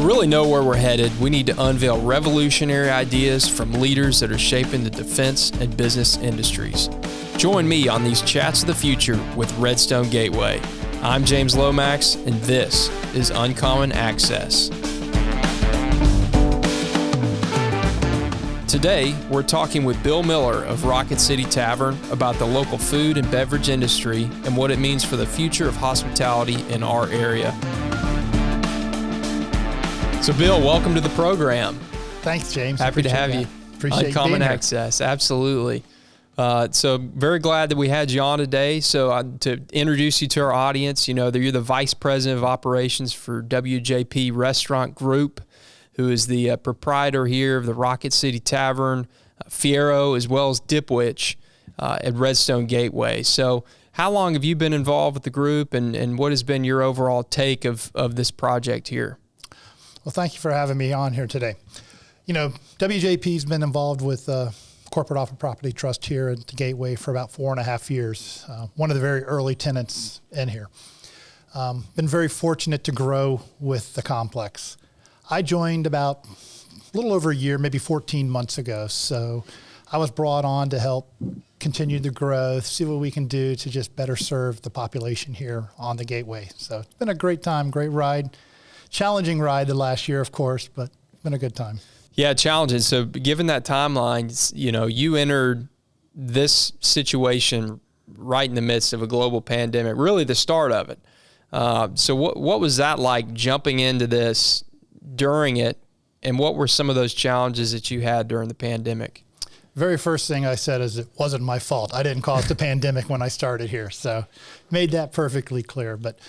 really know where we're headed, we need to unveil revolutionary ideas from leaders that are shaping the defense and business industries. Join me on these Chats of the Future with Redstone Gateway. I'm James Lomax, and this is Uncommon Access. Today, we're talking with Bill Miller of Rocket City Tavern about the local food and beverage industry and what it means for the future of hospitality in our area. So, Bill, welcome to the program. Thanks, James. Happy to have you. Appreciate Uncommon being Access, absolutely. So very glad that we had you on today. So to introduce you to our audience, you know, you're the Vice President of Operations for WJP Restaurant Group, who is the proprietor here of the Rocket City Tavern, Fiero, as well as Dipwitch at Redstone Gateway. So how long have you been involved with the group, and what has been your overall take of this project here? Well, thank you for having me on here today. You know, WJP's been involved with Corporate Office Property Trust here at the Gateway for about 4.5 years. One of the very early tenants in here. Been very fortunate to grow with the complex. I joined about a little over a year, maybe 14 months ago. So I was brought on to help continue the growth, see what we can do to just better serve the population here on the Gateway. So it's been a great time, great ride. Challenging ride the last year, of course, but it's been a good time. Yeah, challenging. So given that timeline, you know, you entered this situation right in the midst of a global pandemic, really the start of it. So what was that like, jumping into this during it, and what were some of those challenges that you had during the pandemic? Very first thing I said is it wasn't my fault. I didn't cause the pandemic when I started here. So made that perfectly clear. But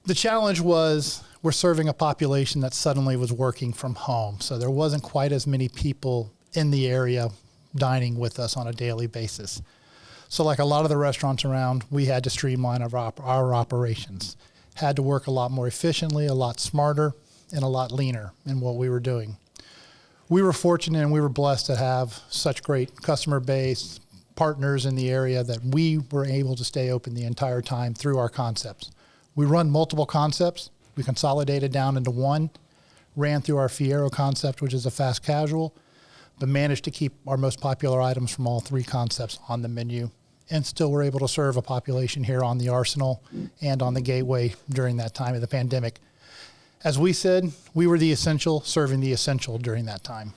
the challenge was we're serving a population that suddenly was working from home. So there wasn't quite as many people in the area dining with us on a daily basis. So like a lot of the restaurants around, we had to streamline our operations. Had to work a lot more efficiently, a lot smarter, and a lot leaner in what we were doing. We were fortunate and we were blessed to have such great customer base, partners in the area that we were able to stay open the entire time through our concepts. We run multiple concepts. We consolidated down into one, ran through our Fiero concept, which is a fast casual, but managed to keep our most popular items from all three concepts on the menu, and still were able to serve a population here on the Arsenal and on the Gateway during that time of the pandemic. As we said, we were the essential serving the essential during that time.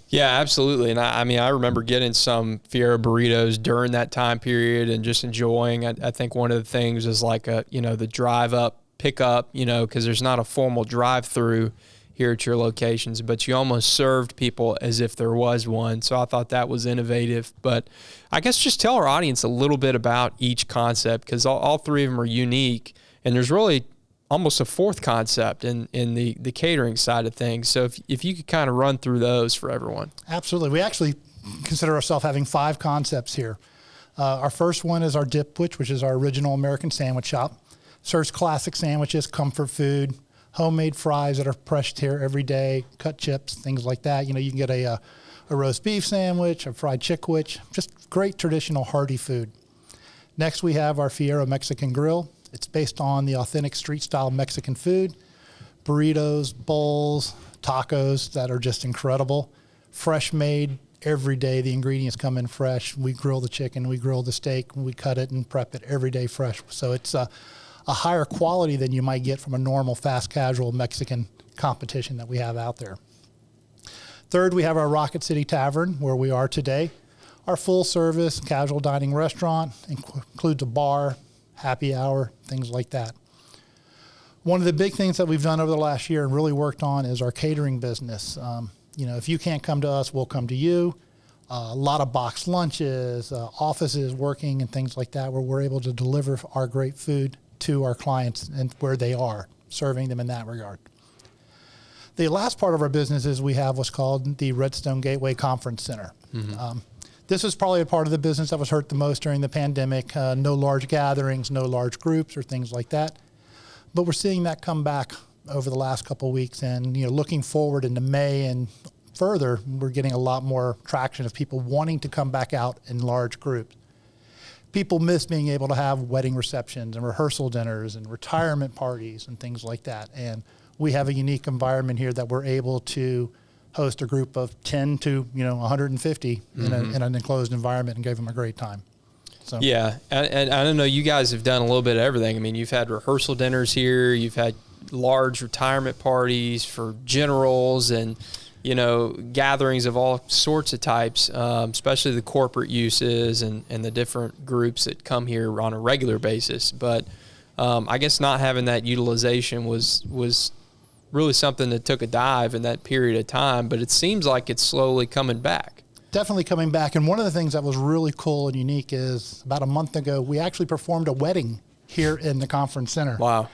Yeah, absolutely. And I mean, I remember getting some Fiero burritos during that time period and just enjoying. I think one of the things is like the drive up, pick up, because there's not a formal drive through here at your locations, but you almost served people as if there was one. So I thought that was innovative. But I guess just tell our audience a little bit about each concept, because all three of them are unique, and there's really almost a fourth concept in the catering side of things. So if you could kind of run through those for everyone. Absolutely. We actually consider ourselves having 5 concepts here. Our first one is our Dipwitch, which is our original American sandwich shop. Serves classic sandwiches, comfort food, homemade fries that are pressed here every day, cut chips, things like that. You can get a roast beef sandwich, a fried chickwich, just great traditional hearty food. Next, we have our Fiero Mexican Grill. It's based on the authentic street-style Mexican food, burritos, bowls, tacos that are just incredible. Fresh made every day. The ingredients come in fresh. We grill the chicken, we grill the steak, we cut it and prep it every day fresh. So it's a higher quality than you might get from a normal fast casual Mexican competition that we have out there. Third, we have our Rocket City Tavern, where we are today. Our full-service casual dining restaurant includes a bar, happy hour, things like that. One of the big things that we've done over the last year and really worked on is our catering business. If you can't come to us, we'll come to you. A lot of boxed lunches, offices working and things like that, where we're able to deliver our great food to our clients and where they are, serving them in that regard. The last part of our business is we have what's called the Redstone Gateway Conference Center. Mm-hmm. This is probably a part of the business that was hurt the most during the pandemic. No large gatherings, no large groups or things like that. But we're seeing that come back over the last couple of weeks, and looking forward into May and further, we're getting a lot more traction of people wanting to come back out in large groups. people miss being able to have wedding receptions and rehearsal dinners and retirement parties and things like that. And we have a unique environment here that we're able to host a group of 10 to 150 in an enclosed environment and give them a great time. So. Yeah, and I don't know, you guys have done a little bit of everything. I mean, you've had rehearsal dinners here, you've had large retirement parties for generals and, gatherings of all sorts of types, especially the corporate uses and the different groups that come here on a regular basis. But I guess not having that utilization was really something that took a dive in that period of time, but it seems like it's slowly coming back. Definitely coming back. And one of the things that was really cool and unique is about a month ago, we actually performed a wedding here in the conference center. Wow.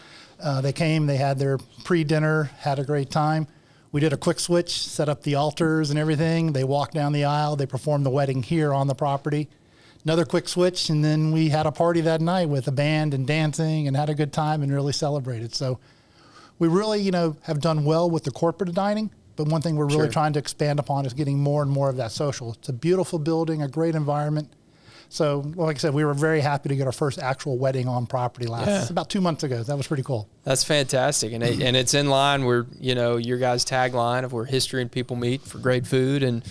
They came, they had their pre-dinner, had a great time. We did a quick switch, set up the altars and everything. They walked down the aisle. They performed the wedding here on the property. Another quick switch, and then we had a party that night with a band and dancing and had a good time and really celebrated. So we really, have done well with the corporate dining, but one thing we're really trying to expand upon is getting more and more of that social. It's a beautiful building, a great environment. So, like I said, we were very happy to get our first actual wedding on property about 2 months ago. That was pretty cool. That's fantastic. And it's in line where, your guys' tagline of where history and people meet for great food and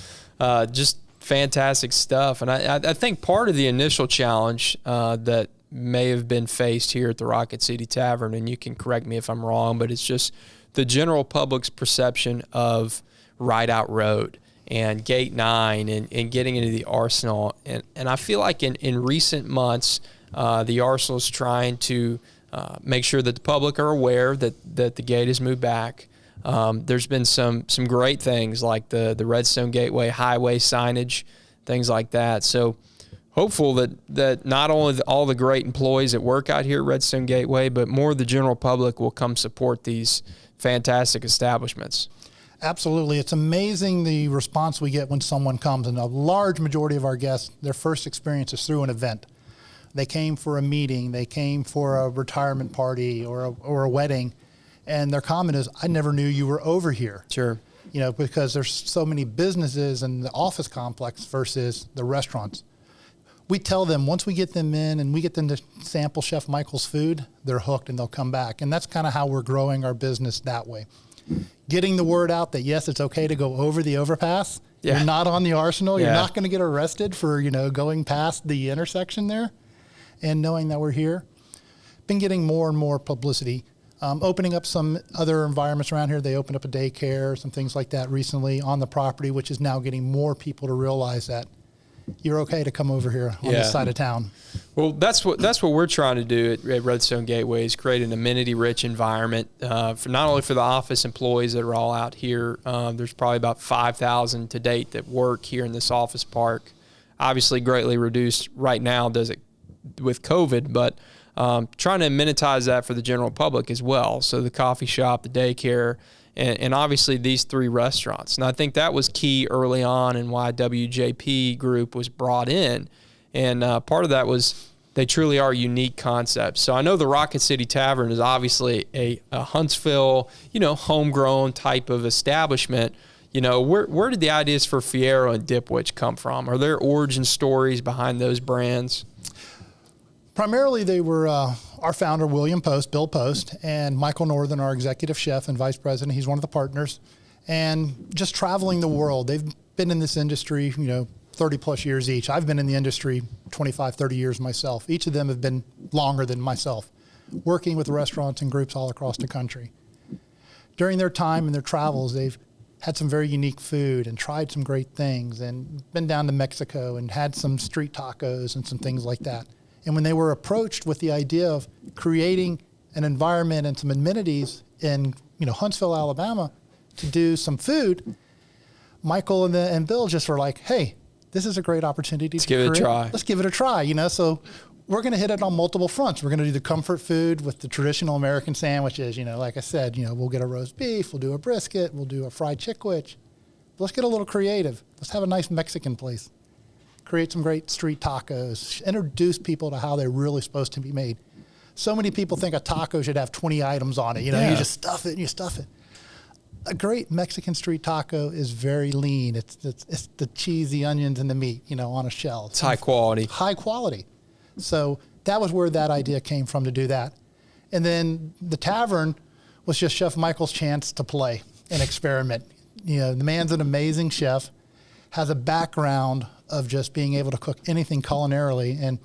just fantastic stuff. And I think part of the initial challenge that may have been faced here at the Rocket City Tavern, and you can correct me if I'm wrong, but it's just the general public's perception of Rideout Road and Gate 9 and getting into the Arsenal. And I feel like in recent months, the Arsenal is trying to make sure that the public are aware that the gate has moved back. There's been some great things like the Redstone Gateway highway signage, things like that. So hopeful that not only all the great employees that work out here at Redstone Gateway, but more of the general public will come support these fantastic establishments. Absolutely. It's amazing the response we get when someone comes, and a large majority of our guests, their first experience is through an event. They came for a meeting, they came for a retirement party or a wedding, and their comment is, I never knew you were over here. Sure. Because there's so many businesses in the office complex versus the restaurants. We tell them once we get them in and we get them to sample Chef Michael's food, they're hooked and they'll come back. And that's kind of how we're growing our business that way. Getting the word out that, yes, it's okay to go over the overpass. Yeah. You're not on the Arsenal. You're not going to get arrested for, going past the intersection there, and knowing that we're here. Been getting more and more publicity. Opening up some other environments around here. They opened up a daycare, some things like that recently on the property, which is now getting more people to realize that you're okay to come over here on this side of town. Well, that's what we're trying to do at Redstone Gateway is create an amenity-rich environment for not only for the office employees that are all out here. There's probably about 5,000 to date that work here in this office park. Obviously, greatly reduced right now does it with COVID, but trying to amenitize that for the general public as well. So the coffee shop, the daycare, and obviously these three restaurants. And I think that was key early on and why WJP Group was brought in. And part of that was they truly are unique concepts. So I know the Rocket City Tavern is obviously a Huntsville, homegrown type of establishment. Where did the ideas for Fiero and Dipwich come from? Are there origin stories behind those brands? Primarily, they were our founder, William Post, Bill Post, and Michael Northern, our executive chef and vice president. He's one of the partners. And just traveling the world. They've been in this industry, 30 plus years each. I've been in the industry 25, 30 years myself. Each of them have been longer than myself, working with restaurants and groups all across the country. During their time and their travels, they've had some very unique food and tried some great things and been down to Mexico and had some street tacos and some things like that. And when they were approached with the idea of creating an environment and some amenities in, Huntsville, Alabama, to do some food, Michael and Bill just were like, "Hey, this is a great opportunity. Let's give it a try. Let's give it a try." So we're going to hit it on multiple fronts. We're going to do the comfort food with the traditional American sandwiches. Like I said, we'll get a roast beef, we'll do a brisket, we'll do a fried chickwich. Let's get a little creative. Let's have a nice Mexican place. Create some great street tacos, introduce people to how they're really supposed to be made. So many people think a taco should have 20 items on it. You just stuff it and you stuff it. A great Mexican street taco is very lean. It's the cheese, the onions, and the meat, on a shell. It's high quality. High quality. So that was where that idea came from, to do that. And then the tavern was just Chef Michael's chance to play and experiment. You know, the man's an amazing chef, has a background of just being able to cook anything culinarily, and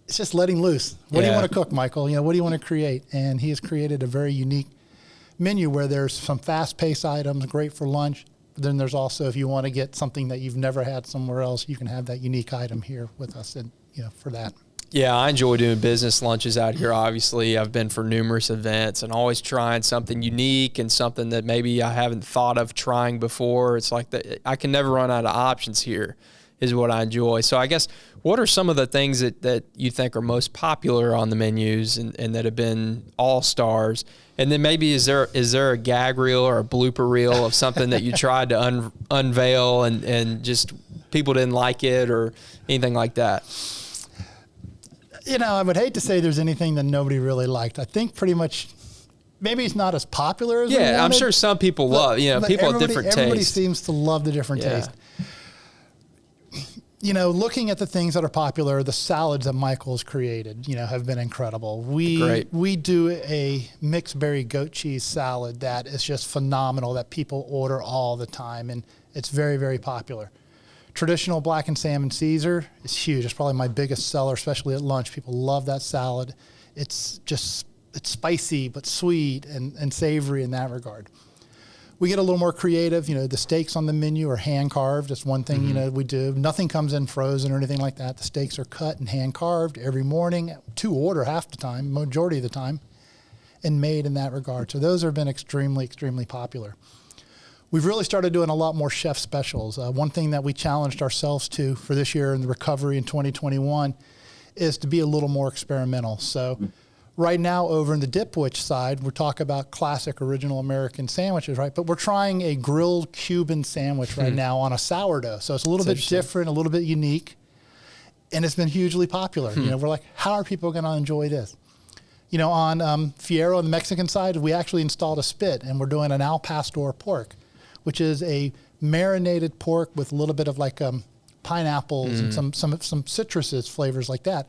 it's just letting loose. What do you want to cook, Michael? You know, what do you want to create? And he has created a very unique menu where there's some fast-paced items, great for lunch. But then there's also, if you want to get something that you've never had somewhere else, you can have that unique item here with us, and you know, for that. Yeah, I enjoy doing business lunches out here. Obviously, I've been for numerous events and always trying something unique and something that maybe I haven't thought of trying before. It's like I can never run out of options here, is what I enjoy. So I guess, what are some of the things that you think are most popular on the menus and that have been all-stars? And then maybe is there a gag reel or a blooper reel of something that you tried to unveil and just people didn't like it or anything like that? You know, I would hate to say there's anything that nobody really liked. I think pretty much, maybe it's not as popular as we wanted. I'm sure some people love, you know, people have different tastes. Everybody seems to love the different taste. You know, looking at the things that are popular, the salads that Michael's created, you know, have been incredible. We do a mixed berry goat cheese salad that is just phenomenal, that people order all the time, and it's very, very popular. Traditional blackened salmon Caesar is huge. It's probably my biggest seller, especially at lunch. People love that salad. It's spicy but sweet and savory in that regard. We get a little more creative. You know, the steaks on the menu are hand carved. That's one thing, you know, we do. Nothing comes in frozen or anything like that. The steaks are cut and hand carved every morning, to order half the time, majority of the time, and made in that regard. So those have been extremely, extremely popular. We've really started doing a lot more chef specials. One thing that we challenged ourselves to for this year in the recovery in 2021 is to be a little more experimental. So right now over in the Dipwich side, we're talking about classic original American sandwiches, right? But we're trying a grilled Cuban sandwich right now on a sourdough. So it's a little bit different, a little bit unique, and it's been hugely popular. You know, we're like, how are people going to enjoy this? You know, on Fierro on the Mexican side, we actually installed a spit, and we're doing an al pastor pork, which is a marinated pork with a little bit of like pineapples and some citruses flavors like that.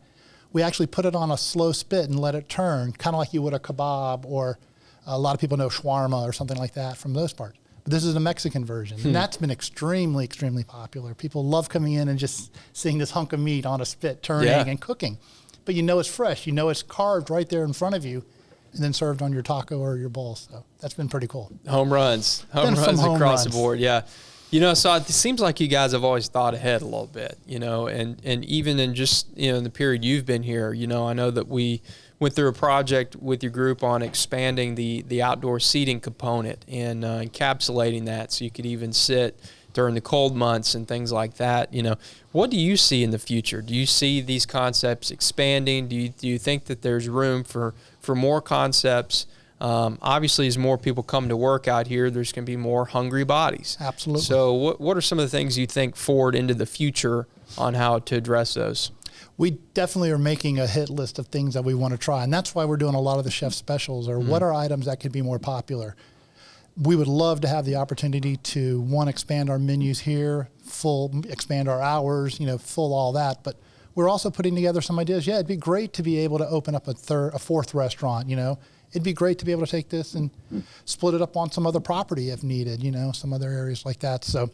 We actually put it on a slow spit and let it turn, kind of like you would a kebab, or a lot of people know shawarma or something like that from those parts. But this is a Mexican version, and that's been extremely, extremely popular. People love coming in and just seeing this hunk of meat on a spit turning and cooking. But you know it's fresh. You know it's carved right there in front of you, and then served on your taco or your bowl. So that's been pretty cool. Home runs across the board. Yeah. You know, so it seems like you guys have always thought ahead a little bit, you know, and even in just, you know, in the period you've been here, you know, I know that we went through a project with your group on expanding the outdoor seating component and encapsulating that so you could even sit during the cold months and things like that. You know, what do you see in the future? Do you see these concepts expanding? Do you think that there's room for more concepts? Obviously, as more people come to work out here, there's going to be more hungry bodies. Absolutely. So what are some of the things you think forward into the future on how to address those? We definitely are making a hit list of things that we want to try, and that's why we're doing a lot of the chef specials, or what are items that could be more popular. We would love to have the opportunity to, one, expand our menus here, expand our hours, you know, all that, but we're also putting together some ideas. Yeah, it'd be great to be able to open up a fourth restaurant, you know. It'd be great to be able to take this and split it up on some other property if needed, you know, some other areas like that. So,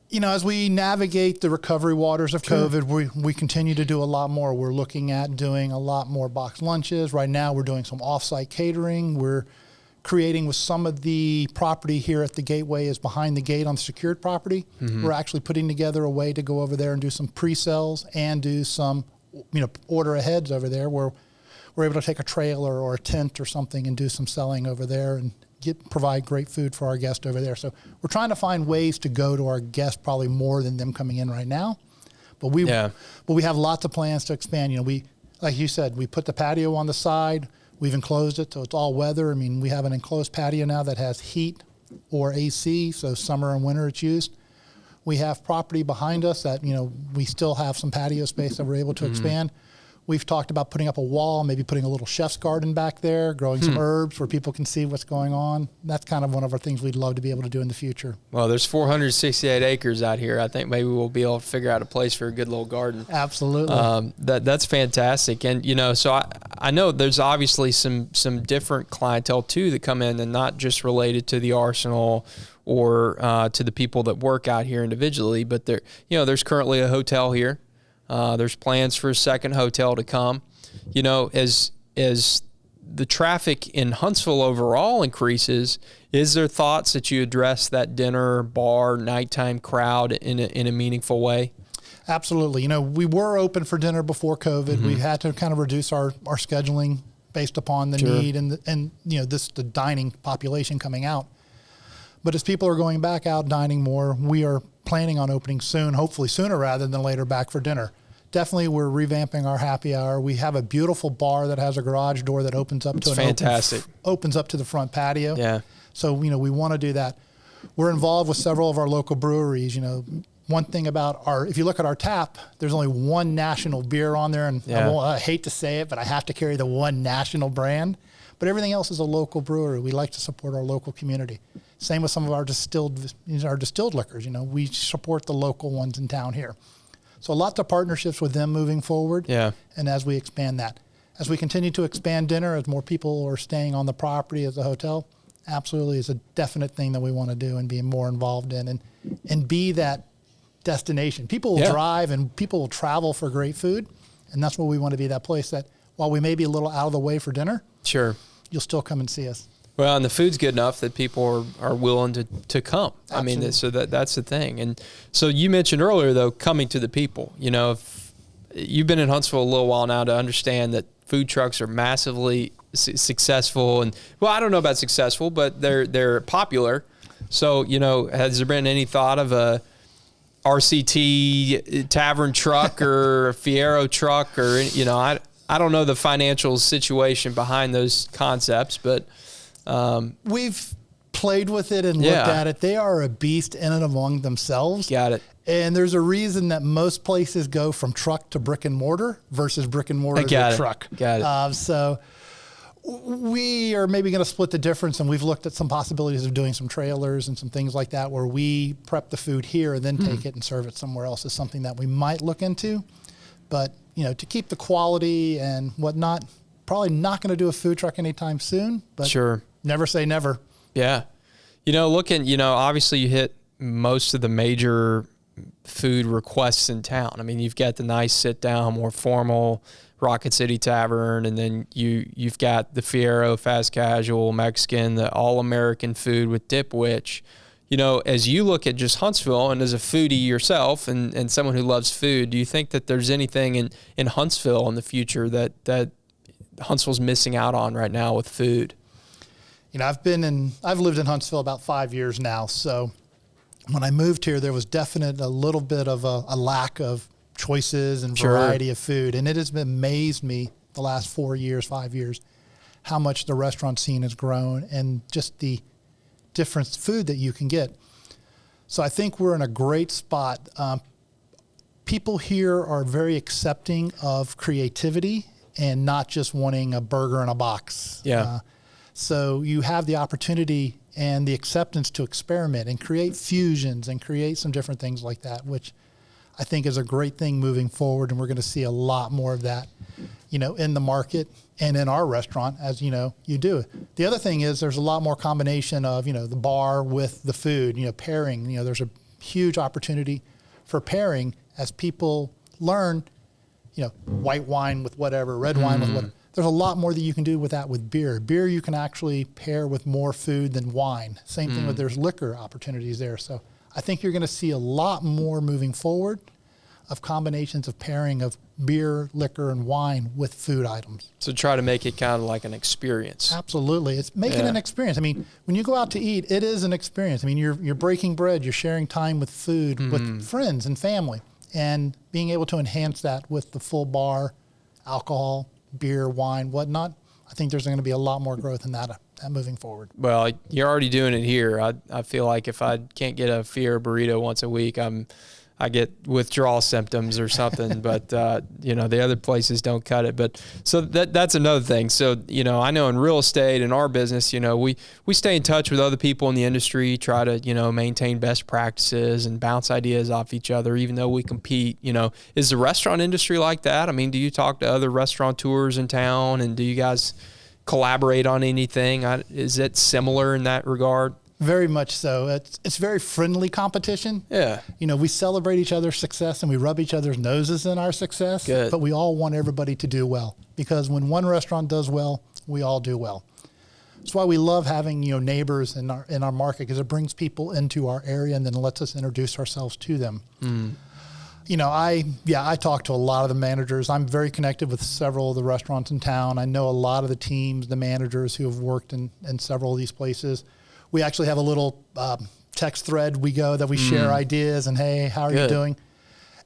you know, as we navigate the recovery waters of COVID, we continue to do a lot more. We're looking at doing a lot more box lunches. Right now, we're doing some off-site catering. We're creating with some of the property here at the Gateway is behind the gate on the secured property. We're actually putting together a way to go over there and do some pre-sales and do some, you know, order aheads over there where we're able to take a trailer or a tent or something and do some selling over there and provide great food for our guests over there. So we're trying to find ways to go to our guests, probably more than them coming in right now. But we have lots of plans to expand. You know, we, like you said, we put the patio on the side. We've enclosed it so it's all weather. I mean, we have an enclosed patio now that has heat or AC, so summer and winter it's used. We have property behind us that, you know, we still have some patio space that we're able to expand. We've talked about putting up a wall, maybe putting a little chef's garden back there, growing some herbs where people can see what's going on. That's kind of one of our things we'd love to be able to do in the future. Well, there's 468 acres out here. I think maybe we'll be able to figure out a place for a good little garden. Absolutely. That's fantastic. And, so I know there's obviously some different clientele too that come in and not just related to the arsenal or to the people that work out here individually, but there's currently a hotel here. There's plans for a second hotel to come. As the traffic in Huntsville overall increases, is there thoughts that you address that dinner, bar, nighttime crowd in a meaningful way? Absolutely. We were open for dinner before COVID. We had to kind of reduce our scheduling based upon the need and the dining population coming out. But as people are going back out dining more, we are planning on opening soon, hopefully sooner rather than later, back for dinner. Definitely, we're revamping our happy hour. We have a beautiful bar that has a garage door that opens up to opens up to the front patio. Yeah. So we want to do that. We're involved with several of our local breweries. One thing about if you look at our tap, there's only one national beer on there, and I hate to say it, but I have to carry the one national brand. But everything else is a local brewery. We like to support our local community. Same with some of our distilled liquors. We support the local ones in town here. So lots of partnerships with them moving forward. Yeah. And as we expand that, as we continue to expand dinner, as more people are staying on the property as a hotel, absolutely is a definite thing that we want to do and be more involved in and be that destination. People will drive and people will travel for great food. And that's what we want to be, that place that while we may be a little out of the way for dinner, you'll still come and see us. Well, and the food's good enough that people are willing to come. Absolutely. I mean, so that's the thing. And so you mentioned earlier, though, coming to the people. If you've been in Huntsville a little while now to understand that food trucks are massively successful. And, well, I don't know about successful, but they're popular. So, has there been any thought of a RCT tavern truck or a Fiero truck or, I don't know the financial situation behind those concepts, but... we've played with it and looked at it. They are a beast in and among themselves. Got it. And there's a reason that most places go from truck to brick and mortar versus brick and mortar to truck. Got it. So we are maybe going to split the difference, and we've looked at some possibilities of doing some trailers and some things like that where we prep the food here and then take it and serve it somewhere else is something that we might look into. But, to keep the quality and whatnot, probably not going to do a food truck anytime soon, but never say never. Yeah. Obviously you hit most of the major food requests in town. I mean, you've got the nice sit down, more formal Rocket City Tavern, and then you've got the Fiero, fast casual, Mexican, the all-American food with dip, which, as you look at just Huntsville and as a foodie yourself and someone who loves food, do you think that there's anything in Huntsville in the future that Huntsville's missing out on right now with food? I've lived in Huntsville about 5 years now. So when I moved here, there was definite a little bit of a lack of choices and variety of food. And it has amazed me the last 5 years, how much the restaurant scene has grown and just the different food that you can get. So I think we're in a great spot. People here are very accepting of creativity and not just wanting a burger in a box. Yeah. So you have the opportunity and the acceptance to experiment and create fusions and create some different things like that, which I think is a great thing moving forward. And we're going to see a lot more of that, in the market and in our restaurant, as you do. The other thing is there's a lot more combination of, the bar with the food, pairing. There's a huge opportunity for pairing as people learn, white wine with whatever, red wine with whatever. There's a lot more that you can do with that with beer. Beer you can actually pair with more food than wine. Same thing with there's liquor opportunities there. So I think you're going to see a lot more moving forward of combinations of pairing of beer, liquor, and wine with food items. So try to make it kind of like an experience. Absolutely. It's making an experience. I mean, when you go out to eat, it is an experience. I mean, you're breaking bread, you're sharing time with food, with friends and family, and being able to enhance that with the full bar, alcohol, beer, wine, whatnot. I think there's going to be a lot more growth in that moving forward. Well, you're already doing it here. I feel like if I can't get a Fiero burrito once a week, I'm I get withdrawal symptoms or something, but the other places don't cut it. But so that's another thing. So, I know in real estate, in our business, we stay in touch with other people in the industry, try to, maintain best practices and bounce ideas off each other, even though we compete. Is the restaurant industry like that? I mean, do you talk to other restaurateurs in town, and do you guys collaborate on anything? Is it similar in that regard? Very much so. It's very friendly competition. Yeah. We celebrate each other's success and we rub each other's noses in our success. Good. But we all want everybody to do well, because when one restaurant does well, we all do well. That's why we love having neighbors in our market, because it brings people into our area and then lets us introduce ourselves to them. I talk to a lot of the managers. I'm very connected with several of the restaurants in town. I know a lot of the teams, the managers who have worked in several of these places. We actually have a little text thread that we share ideas and, hey, how are you doing?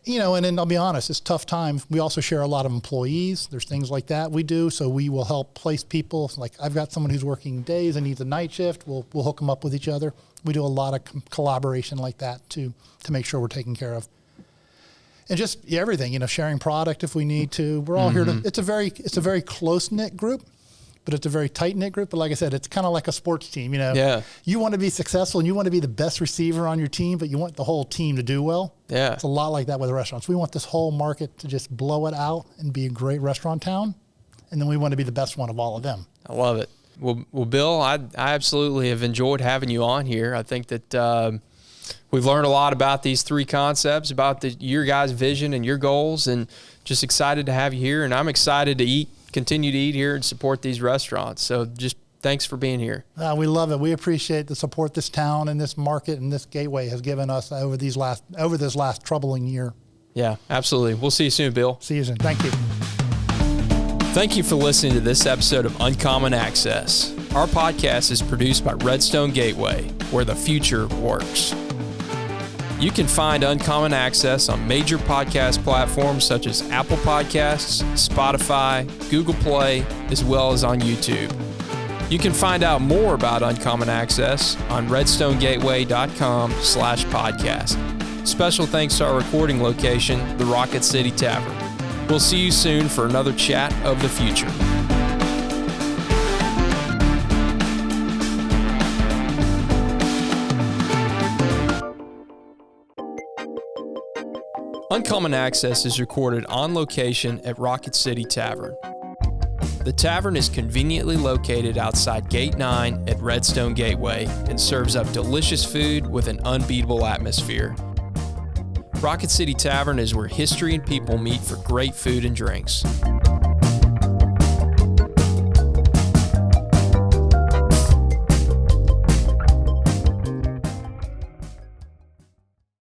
And then I'll be honest, it's tough times. We also share a lot of employees. There's things like that we do. So we will help place people. Like I've got someone who's working days and needs a night shift. We'll hook them up with each other. We do a lot of collaboration like that to make sure we're taken care of. And just everything, sharing product if we need to. We're all here to, it's a very close-knit group. But it's a very tight-knit group. But like I said, it's kind of like a sports team, Yeah. You want to be successful and you want to be the best receiver on your team, but you want the whole team to do well. Yeah. It's a lot like that with restaurants. We want this whole market to just blow it out and be a great restaurant town. And then we want to be the best one of all of them. I love it. Well, Bill, I absolutely have enjoyed having you on here. I think that we've learned a lot about these three concepts, about your guys' vision and your goals, and just excited to have you here. And I'm excited to continue to eat here and support these restaurants. So just thanks for being here. We love it. We appreciate the support this town and this market and this gateway has given us over this last troubling year. Yeah, absolutely. We'll see you soon, Bill. See you soon. Thank you. Thank you for listening to this episode of Uncommon Access. Our podcast is produced by Redstone Gateway, where the future works. You can find Uncommon Access on major podcast platforms such as Apple Podcasts, Spotify, Google Play, as well as on YouTube. You can find out more about Uncommon Access on redstonegateway.com/podcast. Special thanks to our recording location, the Rocket City Tavern. We'll see you soon for another chat of the future. Uncommon Access is recorded on location at Rocket City Tavern. The tavern is conveniently located outside Gate 9 at Redstone Gateway and serves up delicious food with an unbeatable atmosphere. Rocket City Tavern is where history and people meet for great food and drinks.